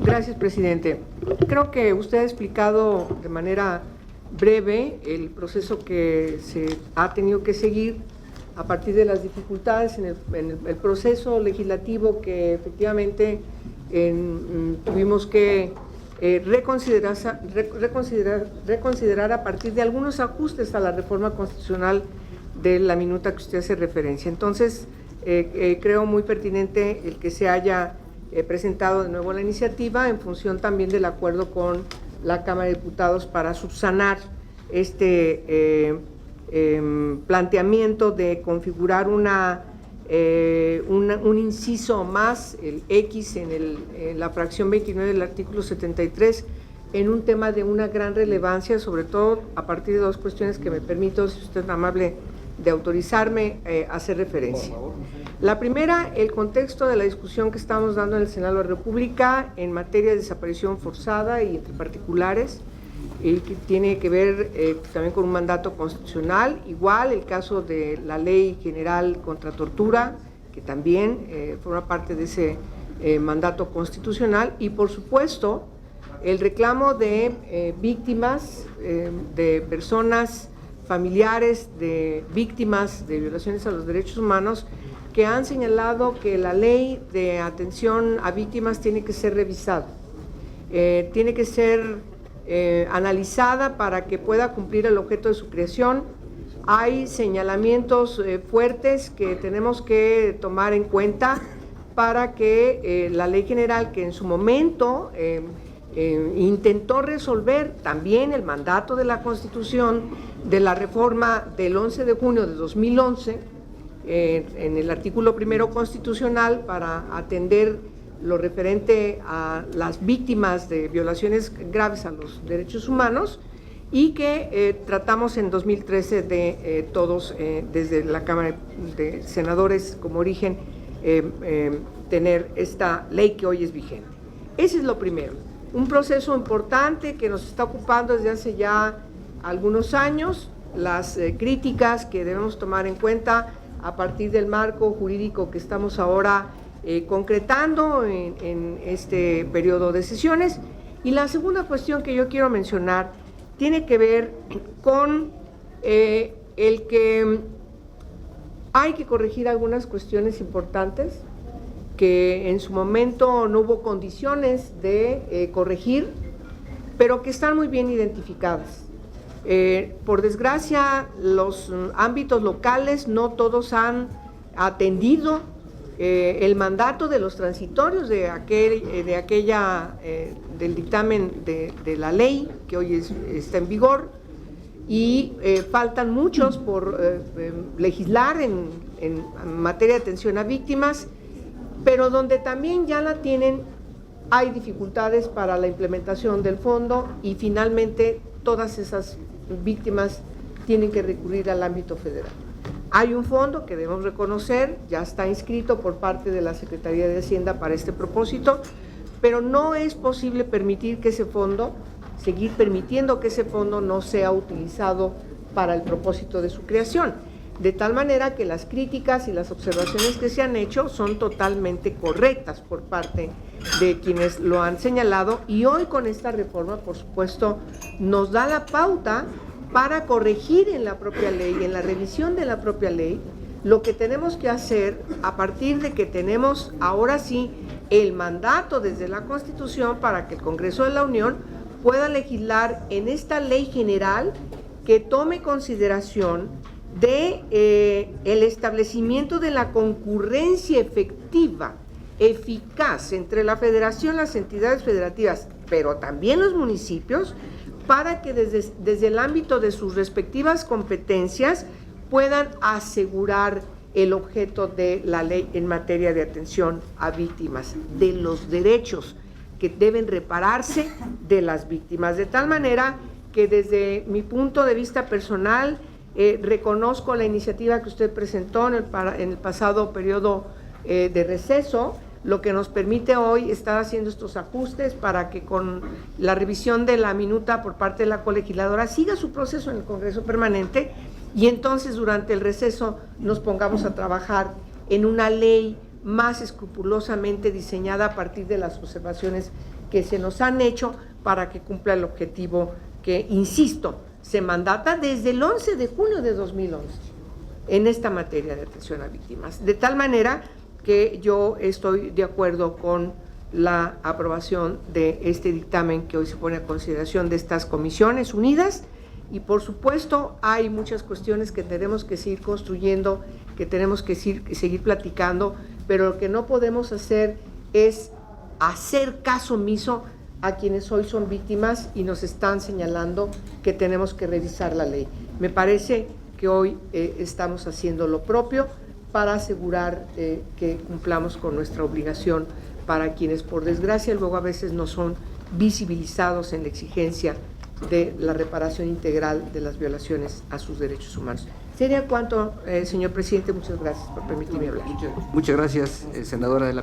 Gracias, presidente. Creo que usted ha explicado de manera breve el proceso que se ha tenido que seguir a partir de las dificultades en el proceso legislativo que efectivamente tuvimos que reconsiderar a partir de algunos ajustes a la reforma constitucional de la minuta que usted hace referencia. Entonces, creo muy pertinente el que se haya presentado de nuevo la iniciativa en función también del acuerdo con la Cámara de Diputados para subsanar este planteamiento de configurar un inciso más, el X, en la fracción 29 del artículo 73, en un tema de una gran relevancia, sobre todo a partir de dos cuestiones que me permito, si usted es amable de autorizarme, hacer referencia. La primera, el contexto de la discusión que estamos dando en el Senado de la República en materia de desaparición forzada y entre particulares, y que tiene que ver también con un mandato constitucional, igual el caso de la Ley General contra Tortura, que también forma parte de ese mandato constitucional, y por supuesto el reclamo de víctimas, de personas familiares de víctimas de violaciones a los derechos humanos, que han señalado que la ley de atención a víctimas tiene que ser revisada, tiene que ser analizada para que pueda cumplir el objeto de su creación. Hay señalamientos fuertes que tenemos que tomar en cuenta para que la ley general, que en su momento intentó resolver también el mandato de la Constitución de la reforma del 11 de junio de 2011, en el artículo primero constitucional, para atender lo referente a las víctimas de violaciones graves a los derechos humanos, y que tratamos en 2013 de todos, desde la Cámara de Senadores como origen, tener esta ley que hoy es vigente. Ese es lo primero. Un proceso importante que nos está ocupando desde hace ya algunos años, las críticas que debemos tomar en cuenta a partir del marco jurídico que estamos ahora concretando en este periodo de sesiones. Y la segunda cuestión que yo quiero mencionar tiene que ver con el que hay que corregir algunas cuestiones importantes que en su momento no hubo condiciones de corregir, pero que están muy bien identificadas. Por desgracia, los ámbitos locales no todos han atendido el mandato de los transitorios del dictamen de la ley que hoy está en vigor, y faltan muchos por legislar en materia de atención a víctimas, pero donde también ya la tienen, hay dificultades para la implementación del fondo, y finalmente todas esas víctimas tienen que recurrir al ámbito federal. Hay un fondo que debemos reconocer, ya está inscrito por parte de la Secretaría de Hacienda para este propósito, pero no es posible permitir que ese fondo, seguir permitiendo que ese fondo no sea utilizado para el propósito de su creación, de tal manera que las críticas y las observaciones que se han hecho son totalmente correctas por parte de quienes lo han señalado, y hoy con esta reforma, por supuesto, nos da la pauta para corregir en la propia ley, en la revisión de la propia ley, lo que tenemos que hacer a partir de que tenemos ahora sí el mandato desde la Constitución para que el Congreso de la Unión pueda legislar en esta ley general que tome consideración de el establecimiento de la concurrencia efectiva, eficaz entre la Federación, las entidades federativas, pero también los municipios, para que desde el ámbito de sus respectivas competencias puedan asegurar el objeto de la ley en materia de atención a víctimas, de los derechos que deben repararse de las víctimas, de tal manera que desde mi punto de vista personal reconozco la iniciativa que usted presentó en el pasado periodo de receso, lo que nos permite hoy estar haciendo estos ajustes para que con la revisión de la minuta por parte de la colegisladora siga su proceso en el Congreso permanente, y entonces durante el receso nos pongamos a trabajar en una ley más escrupulosamente diseñada a partir de las observaciones que se nos han hecho para que cumpla el objetivo que, insisto, se mandata desde el 11 de junio de 2011 en esta materia de atención a víctimas. De tal manera que yo estoy de acuerdo con la aprobación de este dictamen que hoy se pone a consideración de estas comisiones unidas, y por supuesto hay muchas cuestiones que tenemos que seguir construyendo, que tenemos que seguir platicando, pero lo que no podemos hacer es hacer caso omiso a quienes hoy son víctimas y nos están señalando que tenemos que revisar la ley. Me parece que hoy estamos haciendo lo propio para asegurar que cumplamos con nuestra obligación para quienes, por desgracia, luego a veces no son visibilizados en la exigencia de la reparación integral de las violaciones a sus derechos humanos. Sería cuanto, señor presidente. Muchas gracias por permitirme hablar. Muchas gracias, senadora de la